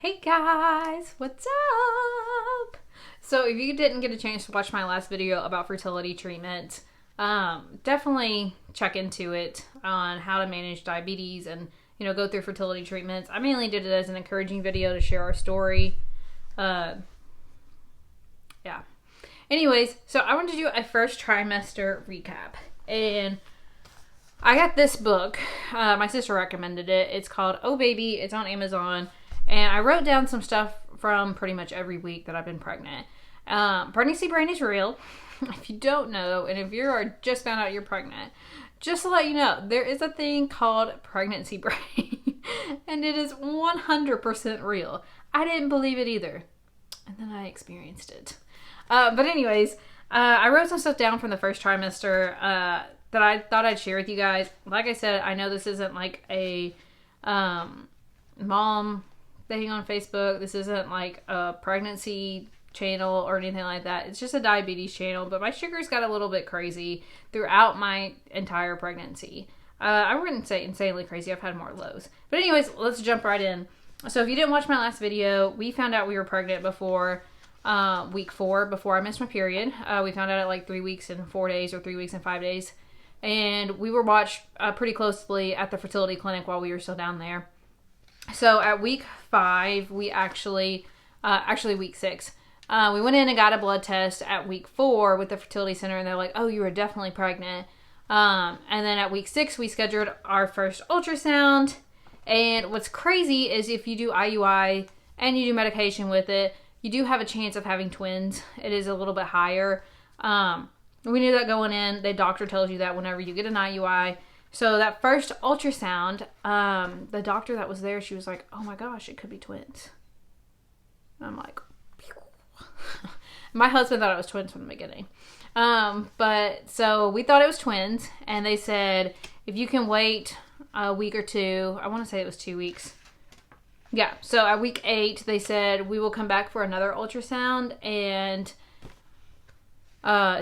Hey guys, what's up? So if you didn't get a chance to watch my last video about fertility treatment, definitely check into it on how to manage diabetes and go through fertility treatments. I mainly did it as an encouraging video to share our story. Yeah. Anyways, so I wanted to do a first trimester recap, and I got this book. My sister recommended it. It's called Oh Baby. It's on Amazon. And I wrote down some stuff from pretty much every week that I've been pregnant. Pregnancy brain is real. If you don't know, and if you are just found out you're pregnant, just to let you know, there is a thing called pregnancy brain. And it is 100% real. I didn't believe it either. And then I experienced it. But anyways, I wrote some stuff down from the first trimester that I thought I'd share with you guys. Like I said, I know this isn't like a mom thing on Facebook. This isn't like a pregnancy channel or anything like that. It's just a diabetes channel, but my sugars got a little bit crazy throughout my entire pregnancy. I wouldn't say insanely crazy. I've had more lows. But anyways, let's jump right in. So if you didn't watch my last video, we found out we were pregnant before week 4, before I missed my period. We found out at like 3 weeks and 4 days or 3 weeks and 5 days. And we were watched pretty closely at the fertility clinic while we were still down there. So at week 5, we actually week 6, we went in and got a blood test at week 4 with the fertility center, and they're like, oh, you were definitely pregnant. And then at week 6, we scheduled our first ultrasound. And what's crazy is if you do IUI and you do medication with it, you do have a chance of having twins. It is a little bit higher. We knew that going in. The doctor tells you that whenever you get an IUI. So that first ultrasound, the doctor that was there, she was like, oh my gosh, it could be twins. And I'm like, my husband thought it was twins from the beginning. But so we thought it was twins, and they said, if you can wait a week or 2, I want to say it was 2 weeks. Yeah, so at week 8, they said, we will come back for another ultrasound and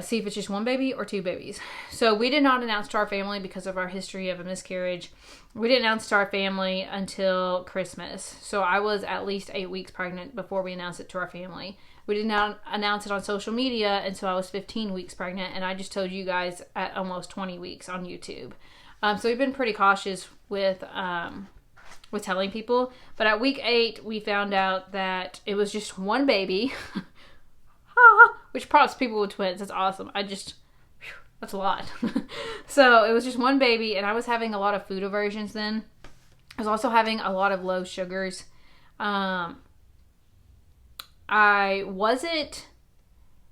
see if it's just 1 baby or 2 babies. So we did not announce to our family because of our history of a miscarriage. We didn't announce to our family until Christmas. So I was at least 8 weeks pregnant before we announced it to our family. We did not announce it on social media until I was 15 weeks pregnant, and I just told you guys at almost 20 weeks on YouTube. So we've been pretty cautious with telling people. But at week 8, we found out that it was just 1 baby. Which props people with twins. That's awesome. That's a lot. So it was just 1 baby, and I was having a lot of food aversions then. I was also having a lot of low sugars. I wasn't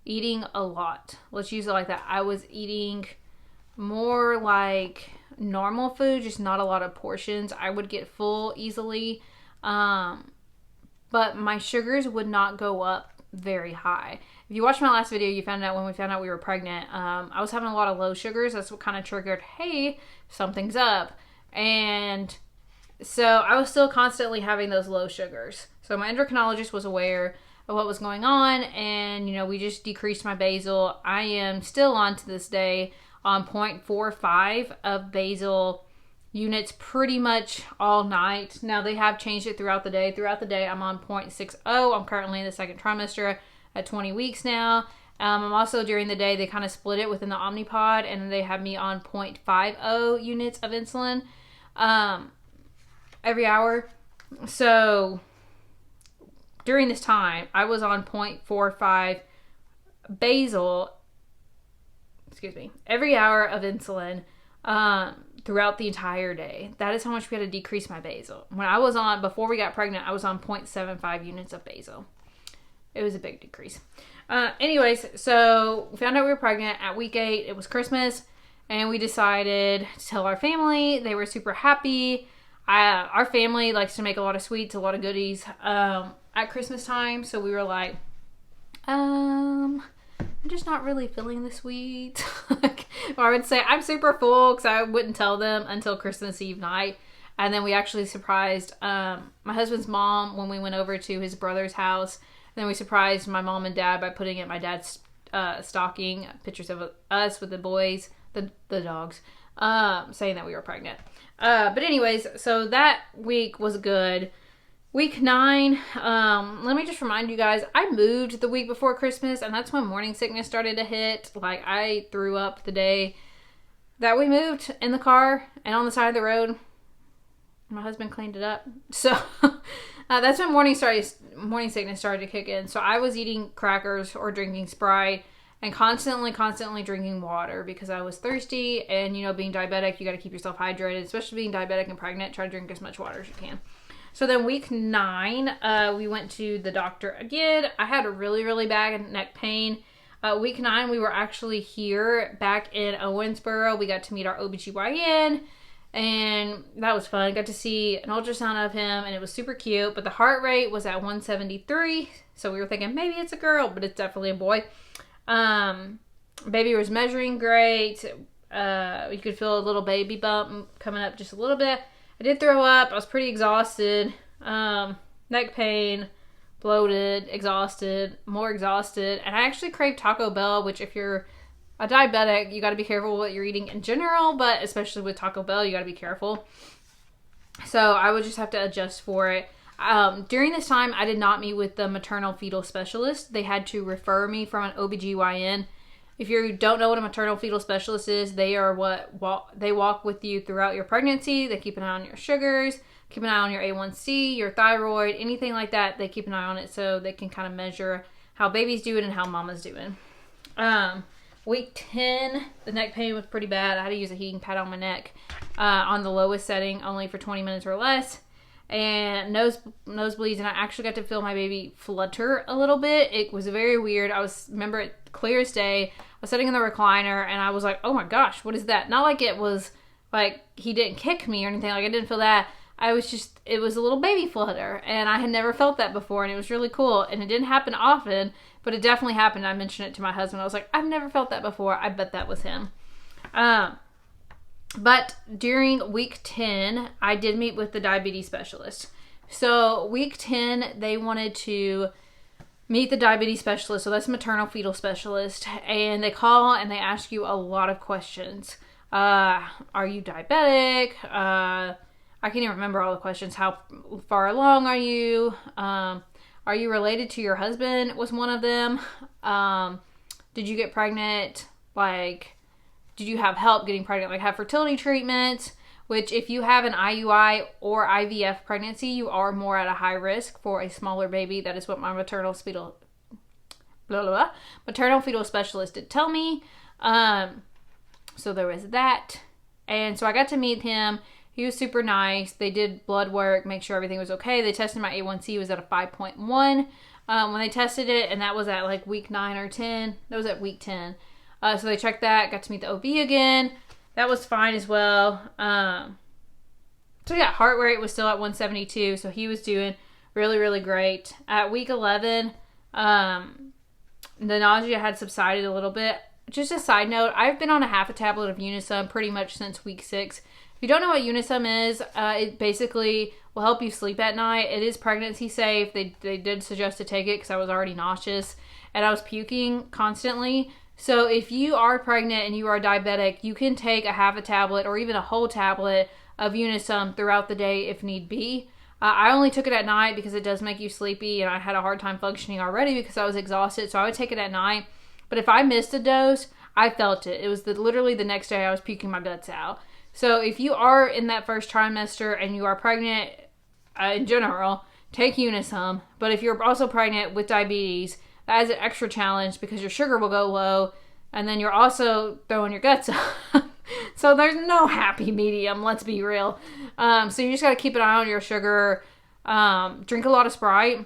eating a lot. Let's use it like that. I was eating more like normal food, just not a lot of portions. I would get full easily. But my sugars would not go up very high. If you watched my last video, you found out when we found out we were pregnant, I was having a lot of low sugars. That's what kind of triggered, hey, something's up. And so I was still constantly having those low sugars. So my endocrinologist was aware of what was going on, and we just decreased my basal. I am still on to this day on 0.45 of basal units pretty much all night. Now they have changed it throughout the day. Throughout the day, I'm on 0.60. I'm currently in the second trimester at 20 weeks now. I'm also, during the day, they kind of split it within the Omnipod, and they have me on 0.50 units of insulin every hour. So during this time, I was on 0.45 basal, every hour of insulin throughout the entire day. That is how much we had to decrease my basal. Before we got pregnant, I was on 0.75 units of basal. It was a big decrease. Anyways, so we found out we were pregnant at week 8. It was Christmas, and we decided to tell our family. They were super happy. Our family likes to make a lot of sweets, a lot of goodies at Christmas time. So we were like, I'm just not really feeling the sweet. Or I would say I'm super full, because I wouldn't tell them until Christmas Eve night. And then we actually surprised my husband's mom when we went over to his brother's house. And then we surprised my mom and dad by putting at my dad's stocking pictures of us with the boys, the dogs, saying that we were pregnant. But anyways, so that week was good. Week 9, let me just remind you guys, I moved the week before Christmas, and that's when morning sickness started to hit. Like, I threw up the day that we moved in the car and on the side of the road. My husband cleaned it up. So, that's when morning sickness started to kick in. So, I was eating crackers or drinking Sprite and constantly drinking water because I was thirsty. And, you know, being diabetic, you got to keep yourself hydrated, especially being diabetic and pregnant. Try to drink as much water as you can. So then week 9, we went to the doctor again. I had a really, really bad neck pain. Week 9, we were actually here back in Owensboro. We got to meet our OBGYN, and that was fun. Got to see an ultrasound of him, and it was super cute. But the heart rate was at 173, so we were thinking maybe it's a girl, but it's definitely a boy. Baby was measuring great. You could feel a little baby bump coming up just a little bit. I did throw up. I was pretty exhausted. Neck pain, bloated, exhausted, more exhausted. And I actually craved Taco Bell, which if you're a diabetic, you got to be careful what you're eating in general, but especially with Taco Bell, you got to be careful. So I would just have to adjust for it. During this time, I did not meet with the maternal fetal specialist. They had to refer me from an OBGYN. If you don't know what a maternal fetal specialist is, they are they walk with you throughout your pregnancy. They keep an eye on your sugars, keep an eye on your A1C, your thyroid, anything like that. They keep an eye on it so they can kind of measure how baby's doing and how mama's doing. Week 10, the neck pain was pretty bad. I had to use a heating pad on my neck on the lowest setting, only for 20 minutes or less. And nosebleeds, and I actually got to feel my baby flutter a little bit. It was very weird. Remember it clear as day. I was sitting in the recliner, and I was like, oh my gosh, what is that? Not like it was like he didn't kick me or anything. Like, I didn't feel that. It was a little baby flutter, and I had never felt that before, and it was really cool. And it didn't happen often, but it definitely happened. I mentioned it to my husband. I was like, I've never felt that before. I bet that was him. But during week 10, I did meet with the diabetes specialist. So week 10, they wanted to meet the diabetes specialist. So that's maternal fetal specialist. And they call and they ask you a lot of questions. Are you diabetic? I can't even remember all the questions. How far along are you? Are you related to your husband? Was one of them. Did you get pregnant? Did you have help getting pregnant? Have fertility treatments, which if you have an IUI or IVF pregnancy, you are more at a high risk for a smaller baby. That is what my maternal fetal specialist did tell me. So there was that. And so I got to meet him. He was super nice. They did blood work, make sure everything was okay. They tested my A1C was at a 5.1 when they tested it, and that was at week 9 or 10. That was at week 10. So they checked that, got to meet the OB again. That was fine as well. So yeah, heart rate was still at 172. So he was doing really, really great. At week 11, the nausea had subsided a little bit. Just a side note, I've been on a half a tablet of Unisum pretty much since week 6. If you don't know what Unisum is, it basically will help you sleep at night. It is pregnancy safe. They did suggest to take it because I was already nauseous and I was puking constantly. So if you are pregnant and you are diabetic, you can take a half a tablet or even a whole tablet of Unisum throughout the day if need be. I only took it at night because it does make you sleepy, and I had a hard time functioning already because I was exhausted, so I would take it at night. But if I missed a dose, I felt it. It was literally the next day I was puking my guts out. So if you are in that first trimester and you are pregnant in general, take Unisum. But if you're also pregnant with diabetes, that is an extra challenge because your sugar will go low and then you're also throwing your guts up. So there's no happy medium, let's be real. So you just got to keep an eye on your sugar. Drink a lot of Sprite.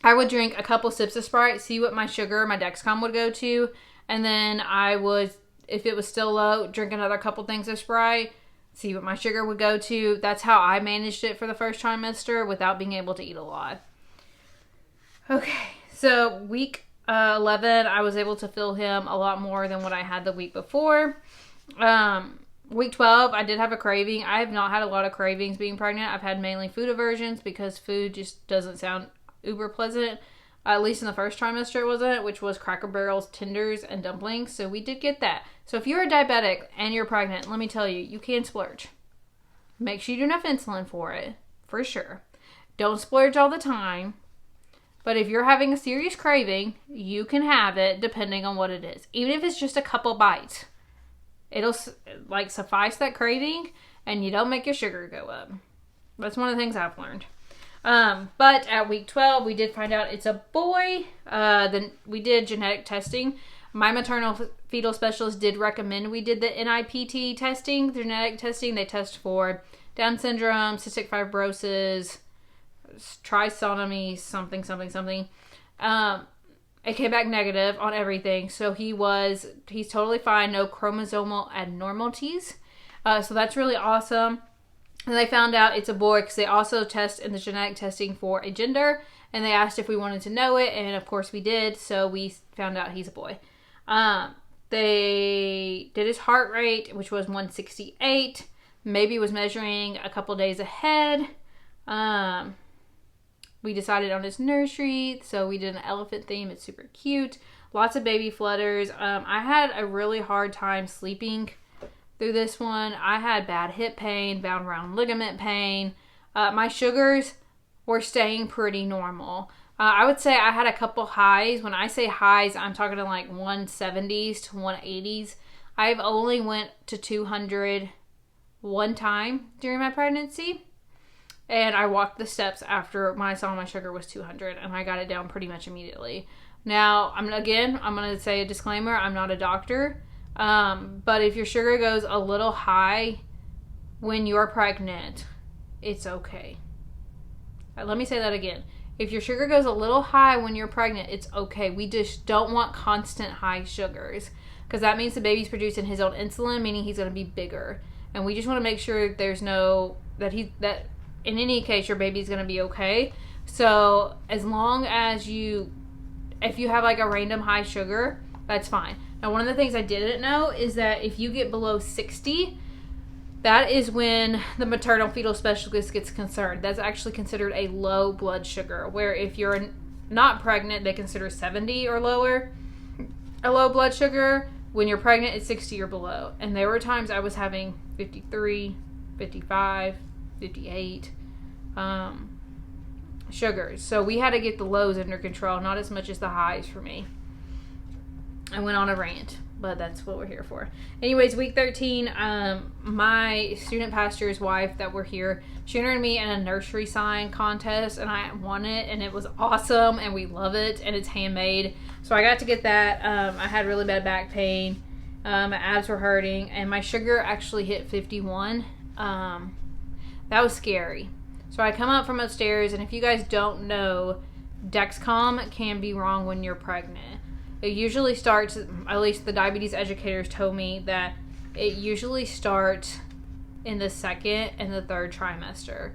I would drink a couple sips of Sprite, see what my sugar, my Dexcom would go to. And then I would, if it was still low, drink another couple things of Sprite, see what my sugar would go to. That's how I managed it for the first trimester without being able to eat a lot. Okay. So week 11, I was able to feel him a lot more than what I had the week before. Week 12, I did have a craving. I have not had a lot of cravings being pregnant. I've had mainly food aversions because food just doesn't sound uber pleasant. At least in the first trimester it wasn't, which was Cracker Barrel's tenders and dumplings. So we did get that. So if you're a diabetic and you're pregnant, let me tell you, you can splurge. Make sure you do enough insulin for it, for sure. Don't splurge all the time. But if you're having a serious craving, you can have it depending on what it is. Even if it's just a couple bites. It'll like suffice that craving and you don't make your sugar go up. That's one of the things I've learned. But at week 12, we did find out it's a boy. Then we did genetic testing. My maternal fetal specialist did recommend we did the NIPT testing, genetic testing. They test for Down syndrome, cystic fibrosis, trisomy, something. It came back negative on everything. So he's totally fine. No chromosomal abnormalities. So that's really awesome. And they found out it's a boy because they also test in the genetic testing for a gender. And they asked if we wanted to know it. And of course we did. So we found out he's a boy. They did his heart rate, which was 168. Maybe was measuring a couple days ahead. We decided on his nursery. So we did an elephant theme. It's super cute. Lots of baby flutters. I had a really hard time sleeping through this one. I had bad hip pain, bound round ligament pain. My sugars were staying pretty normal. I would say I had a couple highs. When I say highs, I'm talking to like 170s to 180s. I've only went to 200 one time during my pregnancy. And I walked the steps after when I saw my sugar was 200. And I got it down pretty much immediately. Now, I'm going to say a disclaimer. I'm not a doctor. But if your sugar goes a little high when you're pregnant, it's okay. Let me say that again. If your sugar goes a little high when you're pregnant, it's okay. We just don't want constant high sugars because that means the baby's producing his own insulin, meaning he's going to be bigger. And we just want to make sure there's that in any case, your baby's going to be okay. So as long as if you have like a random high sugar, that's fine. Now, one of the things I didn't know is that if you get below 60, that is when the maternal fetal specialist gets concerned. That's actually considered a low blood sugar, where if you're not pregnant, they consider 70 or lower a low blood sugar. When you're pregnant, it's 60 or below. And there were times I was having 53, 55, 58 sugars. So we had to get the lows under control, not as much as the highs for me. I went on a rant, but that's what we're here for. Anyways, week 13, my student pastor's wife that were here, she entered me in a nursery sign contest, and I won it, and it was awesome, and we love it, and it's handmade. So I got to get that. I had really bad back pain. My abs were hurting, and my sugar actually hit 51. That was scary. So I come up from upstairs, and if you guys don't know, Dexcom can be wrong when you're pregnant. It usually starts, at least the diabetes educators told me, that it usually starts in the second and the third trimester.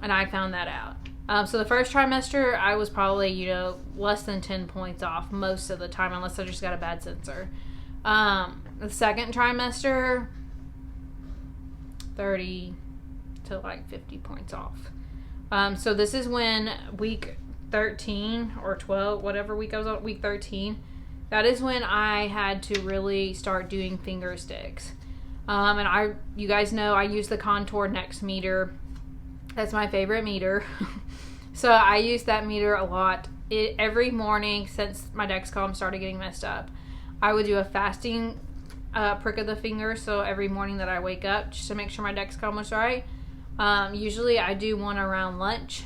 And I found that out. So the first trimester, I was probably, less than 10 points off most of the time, unless I just got a bad sensor. The second trimester, 30 to like 50 points off. So this is when week 13 or 12, whatever week I was on, week 13, that is when I had to really start doing finger sticks. And you guys know I use the Contour Next meter. That's my favorite meter. So I use that meter a lot. Every morning since my Dexcom started getting messed up, I would do a fasting prick of the finger. So every morning that I wake up, just to make sure my Dexcom was right. Usually I do one around lunch.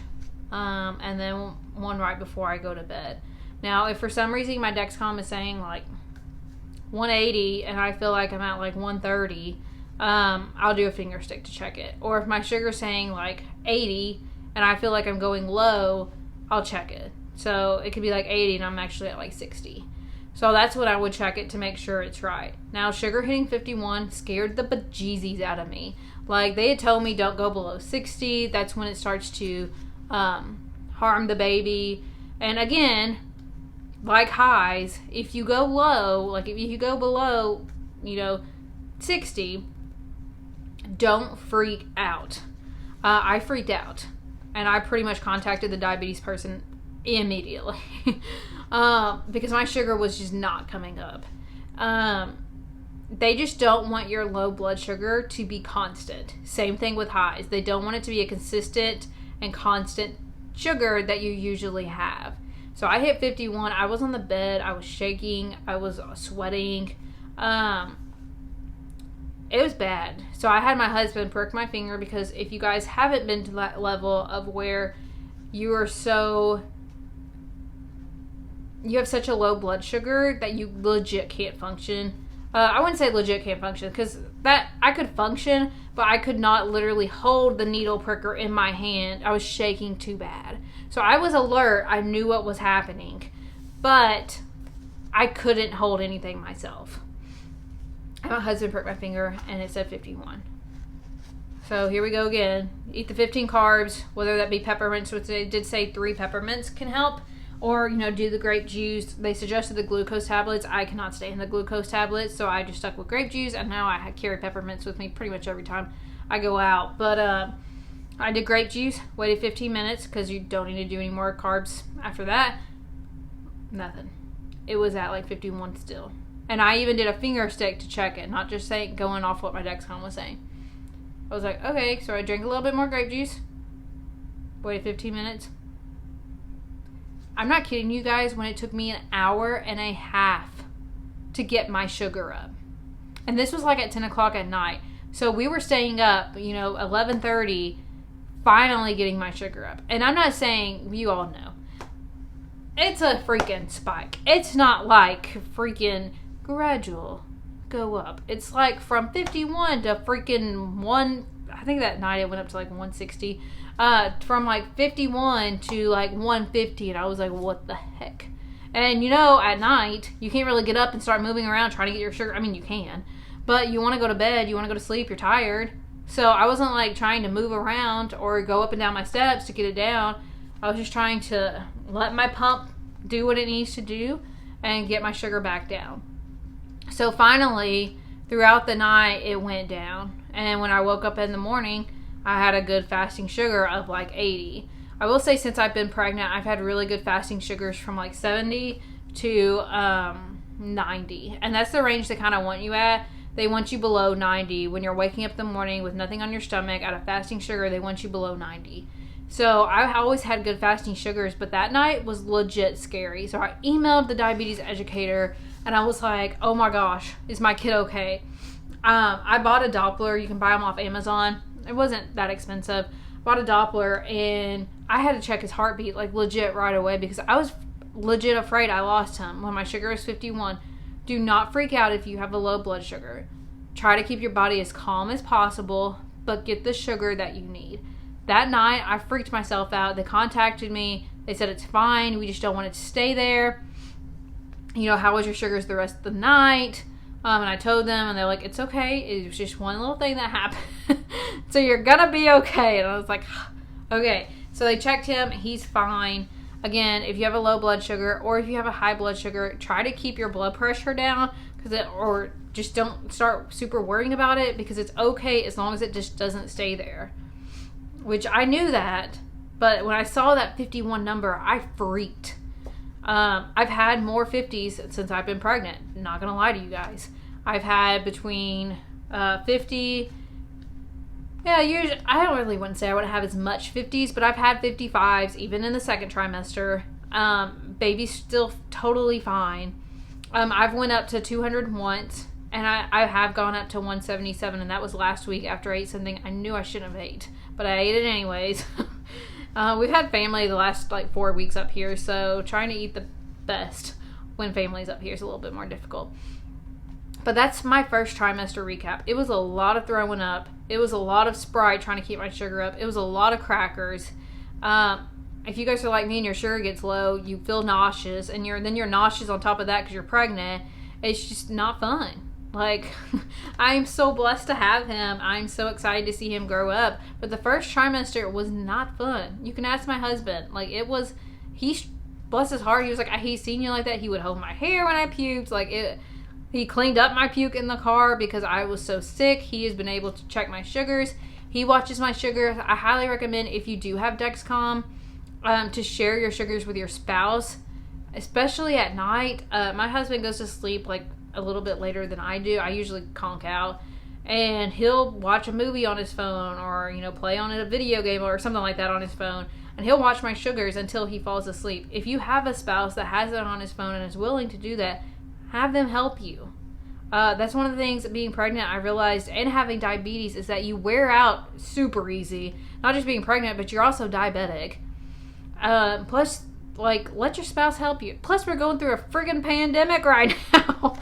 And then one right before I go to bed. Now, if for some reason my Dexcom is saying like 180 and I feel like I'm at like 130, I'll do a finger stick to check it. Or if my sugar's saying like 80 and I feel like I'm going low, I'll check it. So it could be like 80 and I'm actually at like 60. So that's when I would check it to make sure it's right. Now, sugar hitting 51 scared the bejesus out of me. Like, they had told me don't go below 60. That's when it starts to harm the baby. And again, like highs, if you go low, like if you go below 60, don't freak out. I freaked out, and I pretty much contacted the diabetes person immediately because my sugar was just not coming up. They just don't want your low blood sugar to be constant. Same thing with highs. They don't want it to be a consistent and constant sugar that you usually have. So I hit 51. I was on the bed. I was shaking. I was sweating. It was bad. So I had my husband prick my finger, because if you guys haven't been to that level of where you have such a low blood sugar that you legit can't function. I wouldn't say legit can't function, because that I could function, but I could not literally hold the needle pricker in my hand. I was shaking too bad. So I was alert. I knew what was happening, but I couldn't hold anything myself. My husband pricked my finger and it said 51. So here we go again. Eat the 15 carbs, whether that be peppermints, which they did say 3 peppermints can help, or, do the grape juice. They suggested the glucose tablets. I cannot stand the glucose tablets, so I just stuck with grape juice, and now I carry peppermints with me pretty much every time I go out. But I did grape juice, waited 15 minutes, because you don't need to do any more carbs after that. Nothing. It was at like 51 still. And I even did a finger stick to check it, not just going off what my Dexcom was saying. I was like, okay, so I drank a little bit more grape juice, waited 15 minutes. I'm not kidding you guys, when it took me an hour and a half to get my sugar up. And this was like at 10 o'clock at night. So we were staying up, 11:30, finally getting my sugar up. And I'm not saying, you all know, it's a freaking spike. It's not like freaking gradual go up. It's like from 51 to freaking 1. I think that night it went up to like 160. From like 51 to like 150, and I was like, what the heck? And at night you can't really get up and start moving around trying to get your sugar. I mean, you can, but you want to go to bed, you want to go to sleep, you're tired. So I wasn't like trying to move around or go up and down my steps to get it down. I was just trying to let my pump do what it needs to do and get my sugar back down. So finally, throughout the night, it went down. And when I woke up in the morning, I had a good fasting sugar of like 80. I will say, since I've been pregnant, I've had really good fasting sugars from like 70 to 90. And that's the range they kind of want you at. They want you below 90. When you're waking up in the morning with nothing on your stomach at a fasting sugar, they want you below 90. So I always had good fasting sugars, but that night was legit scary. So I emailed the diabetes educator, and I was like, oh my gosh, is my kid okay? I bought a Doppler. You can buy them off Amazon. It wasn't that expensive. Bought a Doppler, and I had to check his heartbeat like legit right away, because I was legit afraid I lost him when my sugar was 51. Do not freak out if you have a low blood sugar. Try to keep your body as calm as possible, but get the sugar that you need. That night, I freaked myself out. They contacted me. They said it's fine. We just don't want it to stay there. How was your sugars the rest of the night? And I told them, and they're like, it's okay. It was just one little thing that happened. So you're going to be okay. And I was like, okay. So they checked him. He's fine. Again, if you have a low blood sugar or if you have a high blood sugar, try to keep your blood pressure down, or just don't start super worrying about it, because it's okay as long as it just doesn't stay there. Which I knew that, but when I saw that 51 number, I freaked. I've had more 50s since I've been pregnant. Not gonna lie to you guys. I've had between 50. Yeah, usually I don't really wouldn't say I would have as much 50s, but I've had 55s even in the second trimester. Baby's still totally fine. I've went up to 200 once, and I have gone up to 177, and that was last week after I ate something I knew I shouldn't have ate, but I ate it anyways. We've had family the last like 4 weeks up here, so trying to eat the best when family's up here is a little bit more difficult. But that's my first trimester recap. It was a lot of throwing up. It was a lot of Sprite trying to keep my sugar up. It was a lot of crackers. If you guys are like me and your sugar gets low, you feel nauseous, and then you're nauseous on top of that because you're pregnant. It's just not fun. Like, I'm so blessed to have him. I'm so excited to see him grow up. But the first trimester was not fun. You can ask my husband. Like, bless his heart, he was like, he's seen you like that. He would hold my hair when I puked. He cleaned up my puke in the car because I was so sick. He has been able to check my sugars. He watches my sugars. I highly recommend, if you do have Dexcom, to share your sugars with your spouse, especially at night. My husband goes to sleep like a little bit later than I do. I usually conk out, and he'll watch a movie on his phone, or play on a video game or something like that on his phone, and he'll watch my sugars until he falls asleep. If you have a spouse that has it on his phone and is willing to do that, have them help you. That's one of the things that being pregnant I realized, and having diabetes, is that you wear out super easy. Not just being pregnant, but you're also diabetic. Plus, let your spouse help you. Plus, we're going through a friggin' pandemic right now.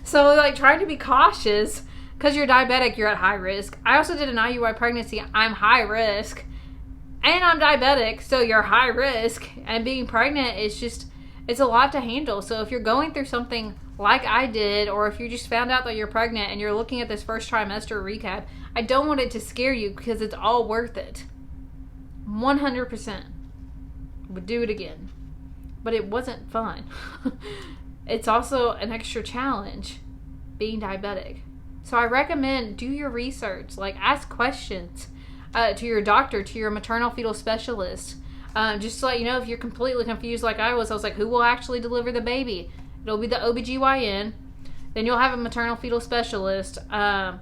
So, trying to be cautious. Because you're diabetic, you're at high risk. I also did an IUI pregnancy. I'm high risk. And I'm diabetic, so you're high risk. And being pregnant is it's a lot to handle. So if you're going through something like I did, or if you just found out that you're pregnant and you're looking at this first trimester recap, I don't want it to scare you, because it's all worth it. 100%. Would do it again. But it wasn't fun. It's also an extra challenge, being diabetic. So I recommend do your research. Ask questions to your doctor, to your maternal fetal specialist. Just to let you know, if you're completely confused like I was like, who will actually deliver the baby? It'll be the OBGYN. Then you'll have a maternal fetal specialist. Kind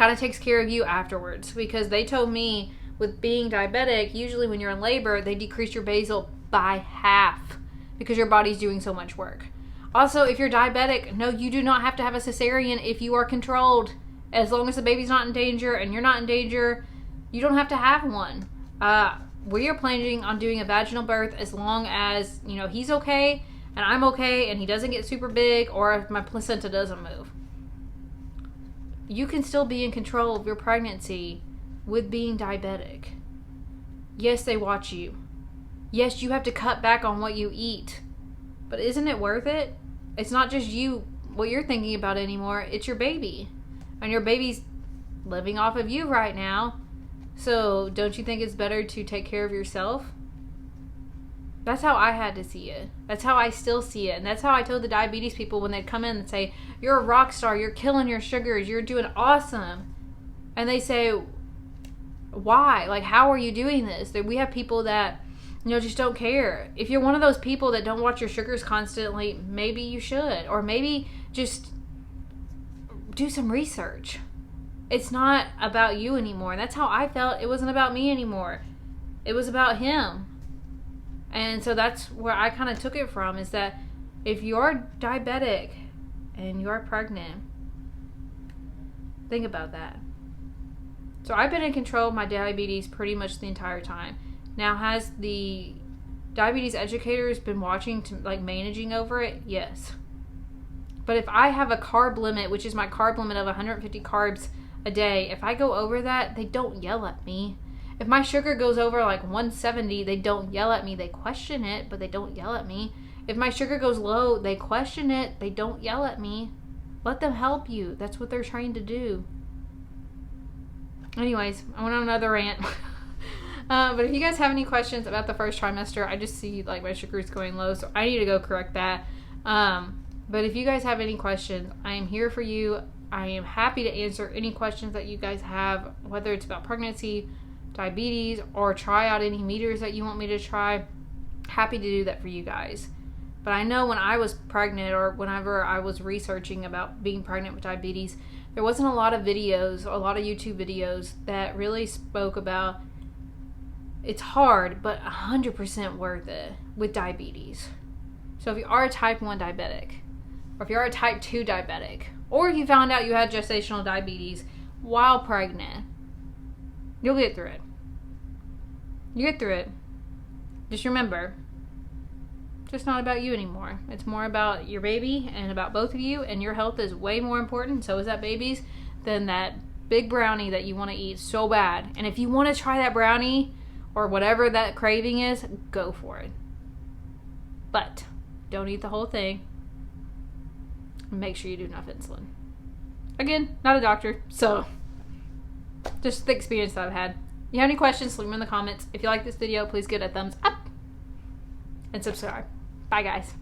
of takes care of you afterwards. Because they told me, with being diabetic, usually when you're in labor, they decrease your basal by half. Because your body's doing so much work. Also, if you're diabetic, no, you do not have to have a cesarean if you are controlled. As long as the baby's not in danger and you're not in danger, you don't have to have one. We are planning on doing a vaginal birth as long as, he's okay and I'm okay and he doesn't get super big, or if my placenta doesn't move. You can still be in control of your pregnancy with being diabetic. Yes, they watch you. Yes, you have to cut back on what you eat. But isn't it worth it? It's not just you, what you're thinking about anymore. It's your baby. And your baby's living off of you right now. So don't you think it's better to take care of yourself? That's how I had to see it. That's how I still see it. And that's how I told the diabetes people when they'd come in and say, you're a rock star, you're killing your sugars, you're doing awesome. And they say, why? How are you doing this? We have people that just don't care. If you're one of those people that don't watch your sugars constantly, maybe you should. Or maybe just do some research. It's not about you anymore. And that's how I felt. It wasn't about me anymore. It was about him. And so that's where I kind of took it from, is that if you're diabetic and you're pregnant, think about that. So I've been in control of my diabetes pretty much the entire time. Now, has the diabetes educators been watching to managing over it? Yes. But if I have a carb limit, which is my carb limit of 150 carbs a day, if I go over that, they don't yell at me. If my sugar goes over 170, they don't yell at me. They question it, but they don't yell at me. If my sugar goes low, they question it. They don't yell at me. Let them help you. That's what they're trying to do. Anyways, I went on another rant. But if you guys have any questions about the first trimester, I just see my sugar's going low, so I need to go correct that. But if you guys have any questions, I am here for you. I am happy to answer any questions that you guys have, whether it's about pregnancy, diabetes, or try out any meters that you want me to try. Happy to do that for you guys. But I know when I was pregnant, or whenever I was researching about being pregnant with diabetes, there wasn't a lot of videos, a lot of YouTube videos that really spoke about it's hard, but 100% worth it with diabetes. So if you are a type 1 diabetic, or if you are a type 2 diabetic, or if you found out you had gestational diabetes while pregnant, you'll get through it. You get through it. Just remember, it's just not about you anymore. It's more about your baby and about both of you, and your health is way more important, so is that baby's, than that big brownie that you want to eat so bad. And if you want to try that brownie, or whatever that craving is, go for it. But don't eat the whole thing. Make sure you do enough insulin. Again, not a doctor, so just the experience that I've had. If you have any questions, leave them in the comments. If you like this video, please give it a thumbs up and subscribe. Bye, guys.